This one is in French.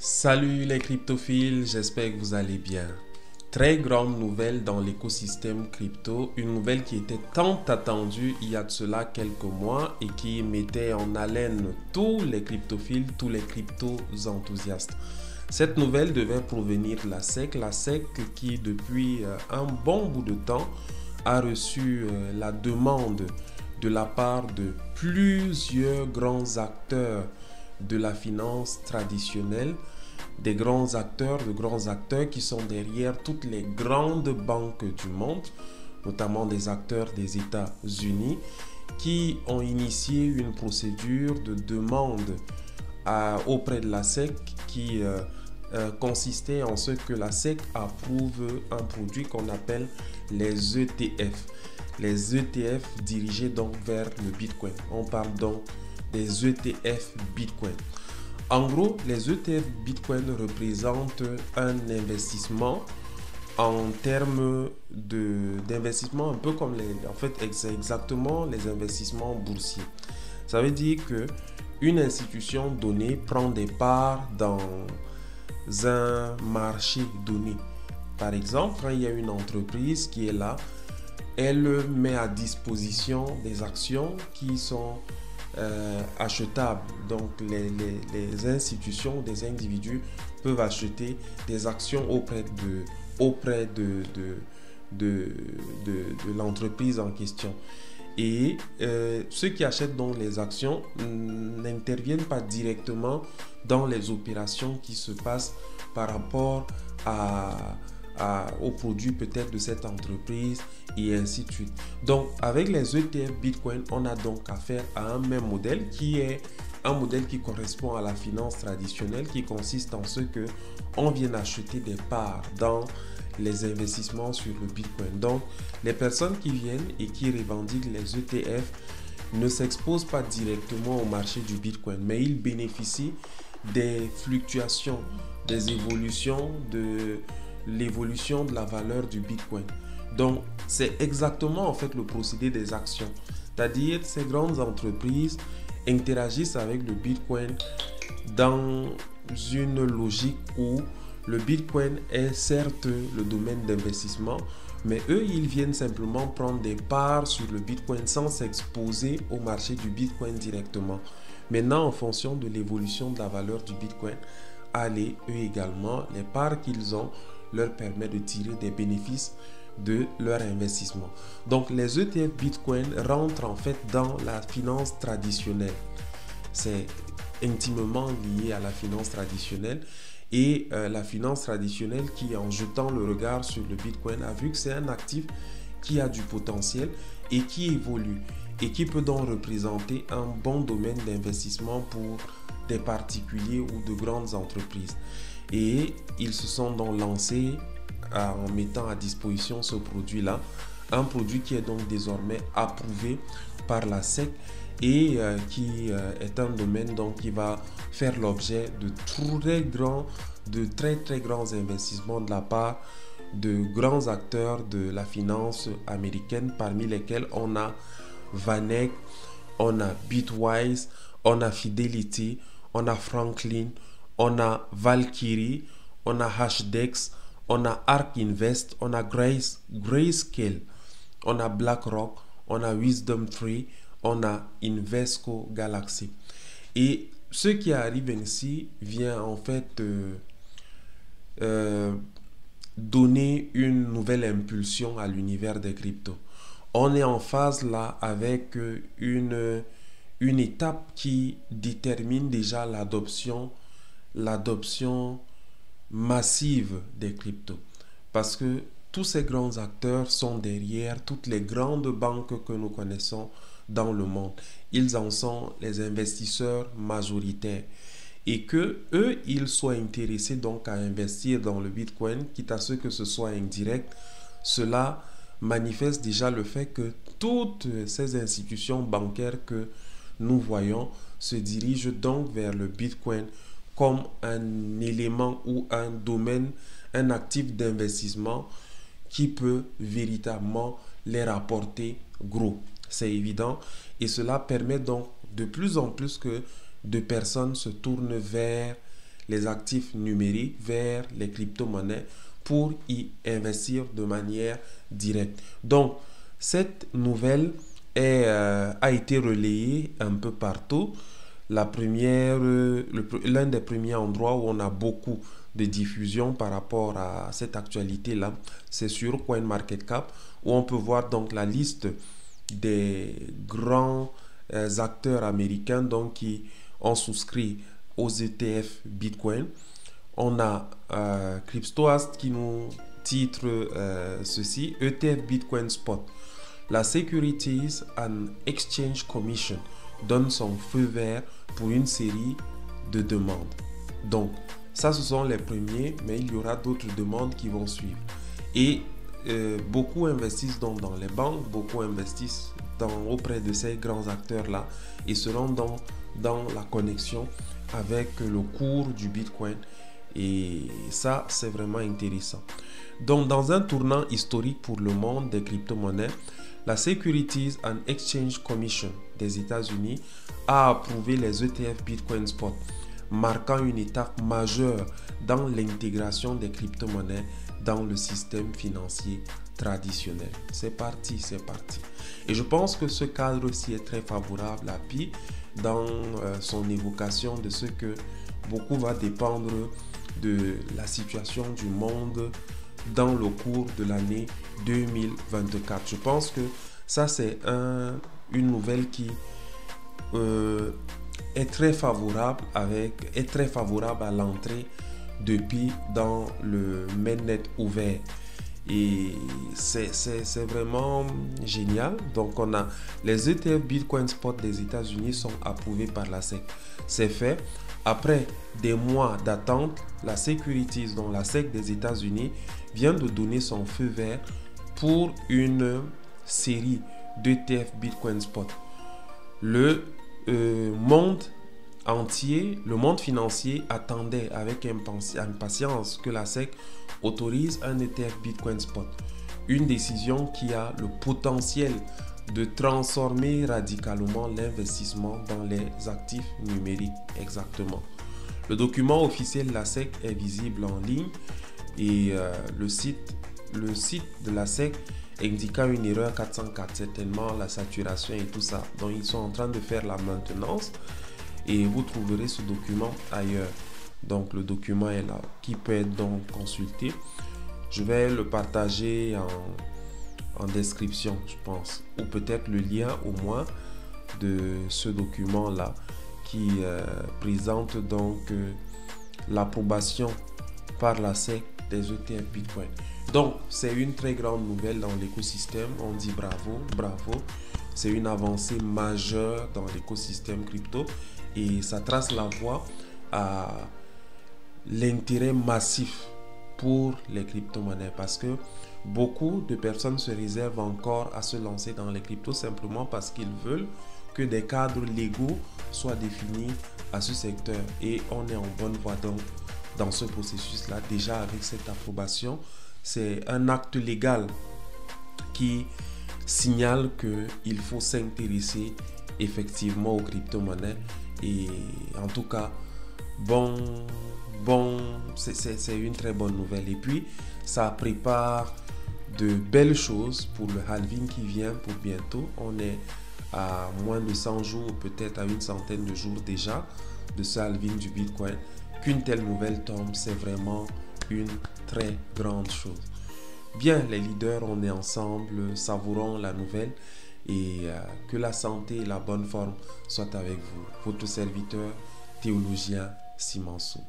Salut les cryptophiles, j'espère que vous allez bien. Très grande nouvelle dans l'écosystème crypto, une nouvelle qui était tant attendue il y a de cela quelques mois et qui mettait en haleine tous les cryptophiles, tous les crypto-enthousiastes. Cette nouvelle devait provenir de la SEC qui depuis un bon bout de temps a reçu la demande de la part de plusieurs grands acteurs de la finance traditionnelle, des grands acteurs, de grands acteurs qui sont derrière toutes les grandes banques du monde, notamment des acteurs des États-Unis, qui ont initié une procédure de demande auprès de la SEC qui consistait en ce que la SEC approuve un produit qu'on appelle les ETF. Les ETF dirigés donc vers le Bitcoin. On parle donc des ETF Bitcoin. En gros, les ETF Bitcoin représentent un investissement en termes d'investissement un peu comme en fait, c'est exactement les investissements boursiers. Ça veut dire que une institution donnée prend des parts dans un marché donné. Par exemple, quand il y a une entreprise qui est là, elle met à disposition des actions qui sont achetables. Donc les institutions, des individus peuvent acheter des actions auprès de l'entreprise en question. Et ceux qui achètent donc les actions n'interviennent pas directement dans les opérations qui se passent par rapport aux produits peut-être de cette entreprise et ainsi de suite. Donc avec les ETF Bitcoin, on a donc affaire à un même modèle qui est un modèle qui correspond à la finance traditionnelle, qui consiste en ce que on vient acheter des parts dans les investissements sur le Bitcoin. Donc les personnes qui viennent et qui revendiquent les ETF ne s'exposent pas directement au marché du Bitcoin, mais ils bénéficient des fluctuations, des évolutions de l'évolution de la valeur du Bitcoin. Donc, c'est exactement en fait le procédé des actions. C'est-à-dire, ces grandes entreprises interagissent avec le Bitcoin dans une logique où le Bitcoin est certes le domaine d'investissement, mais eux, ils viennent simplement prendre des parts sur le Bitcoin sans s'exposer au marché du Bitcoin directement. Maintenant, en fonction de l'évolution de la valeur du Bitcoin, allez, eux également, les parts qu'ils ont leur permet de tirer des bénéfices de leur investissement. Donc les ETF Bitcoin rentrent en fait dans la finance traditionnelle. C'est intimement lié à la finance traditionnelle et la finance traditionnelle qui, en jetant le regard sur le Bitcoin, a vu que c'est un actif qui a du potentiel et qui évolue et qui peut donc représenter un bon domaine d'investissement pour des particuliers ou de grandes entreprises. Et ils se sont donc lancés en mettant à disposition ce produit-là, un produit qui est donc désormais approuvé par la SEC et qui est un domaine donc qui va faire l'objet de très grands investissements de la part de grands acteurs de la finance américaine, parmi lesquels on a Vanek, on a Bitwise, on a Fidelity, on a Franklin, on a Valkyrie, on a Hashdex, on a Ark Invest, on a Grayscale, on a BlackRock, on a Wisdom Tree, on a Invesco Galaxy. Et ce qui arrive ainsi vient en fait donner une nouvelle impulsion à l'univers des cryptos. On est en phase là avec une étape qui détermine déjà l'adoption massive des cryptos. Parce que tous ces grands acteurs sont derrière toutes les grandes banques que nous connaissons dans le monde. Ils en sont les investisseurs majoritaires. Et que eux, ils soient intéressés donc à investir dans le Bitcoin, quitte à ce que ce soit indirect, cela manifeste déjà le fait que toutes ces institutions bancaires que nous voyons se dirigent donc vers le Bitcoin comme un élément ou un domaine, un actif d'investissement qui peut véritablement les rapporter gros. C'est évident. Et cela permet donc de plus en plus que de personnes se tournent vers les actifs numériques vers les crypto-monnaies pour y investir de manière directe. Donc, cette nouvelle a été relayée un peu partout. L'un des premiers endroits où on a beaucoup de diffusion par rapport à cette actualité-là, c'est sur CoinMarketCap, où on peut voir donc la liste des grands acteurs américains donc, qui ont souscrit aux ETF Bitcoin. On a Cryptoast qui nous titre ceci: ETF Bitcoin Spot. La Securities and Exchange Commission donne son feu vert pour une série de demandes. Donc, ça, ce sont les premiers, mais il y aura d'autres demandes qui vont suivre. Et beaucoup investissent donc dans les banques, beaucoup investissent auprès de ces grands acteurs-là et seront dans la connexion avec le cours du Bitcoin. Et ça, c'est vraiment intéressant. Donc, dans un tournant historique pour le monde des crypto-monnaies, la Securities and Exchange Commission des États-Unis a approuvé les ETF Bitcoin Spot, marquant une étape majeure dans l'intégration des crypto-monnaies dans le système financier traditionnel. C'est parti, c'est parti. Et je pense que ce cadre-ci est très favorable à Pi dans son évocation de ce que beaucoup va dépendre de la situation du monde dans le cours de l'année 2024. Je pense que ça, c'est une nouvelle qui est très favorable à l'entrée de Pi dans le mainnet ouvert. Et c'est vraiment génial. Donc, on a les ETF Bitcoin Spot des États-Unis sont approuvés par la SEC. C'est fait. Après des mois d'attente, la Securities, donc la SEC des États-Unis, vient de donner son feu vert pour une série d'ETF Bitcoin Spot. Le monde entier, le monde financier attendait avec impatience que la SEC autorise un ETF Bitcoin Spot. Une décision qui a le potentiel de transformer radicalement l'investissement dans les actifs numériques. Exactement. Le document officiel de la SEC est visible en ligne et le site de la SEC indiquant une erreur 404, certainement la saturation et tout ça. Donc ils sont en train de faire la maintenance et vous trouverez ce document ailleurs. Donc le document est là, qui peut être donc consulté. Je vais le partager en description, je pense, ou peut-être le lien au moins de ce document là qui présente donc l'approbation par la SEC des ETF Bitcoin. Donc c'est une très grande nouvelle dans l'écosystème. On dit bravo, bravo. C'est une avancée majeure dans l'écosystème crypto et ça trace la voie à l'intérêt massif pour les crypto-monnaies, parce que beaucoup de personnes se réservent encore à se lancer dans les cryptos simplement parce qu'ils veulent que des cadres légaux soient définis à ce secteur, et on est en bonne voie donc dans ce processus-là. Déjà avec cette approbation, c'est un acte légal qui signale qu'il faut s'intéresser effectivement aux crypto-monnaies. Et en tout cas, c'est une très bonne nouvelle. Et puis, ça prépare de belles choses pour le halving qui vient pour bientôt. On est à moins de 100 jours, peut-être à une centaine de jours déjà de ce halving du Bitcoin. Qu'une telle nouvelle tombe, c'est vraiment une très grande chose. Bien, les leaders, on est ensemble, savourons la nouvelle et que la santé et la bonne forme soient avec vous. Votre serviteur théologien Simansou.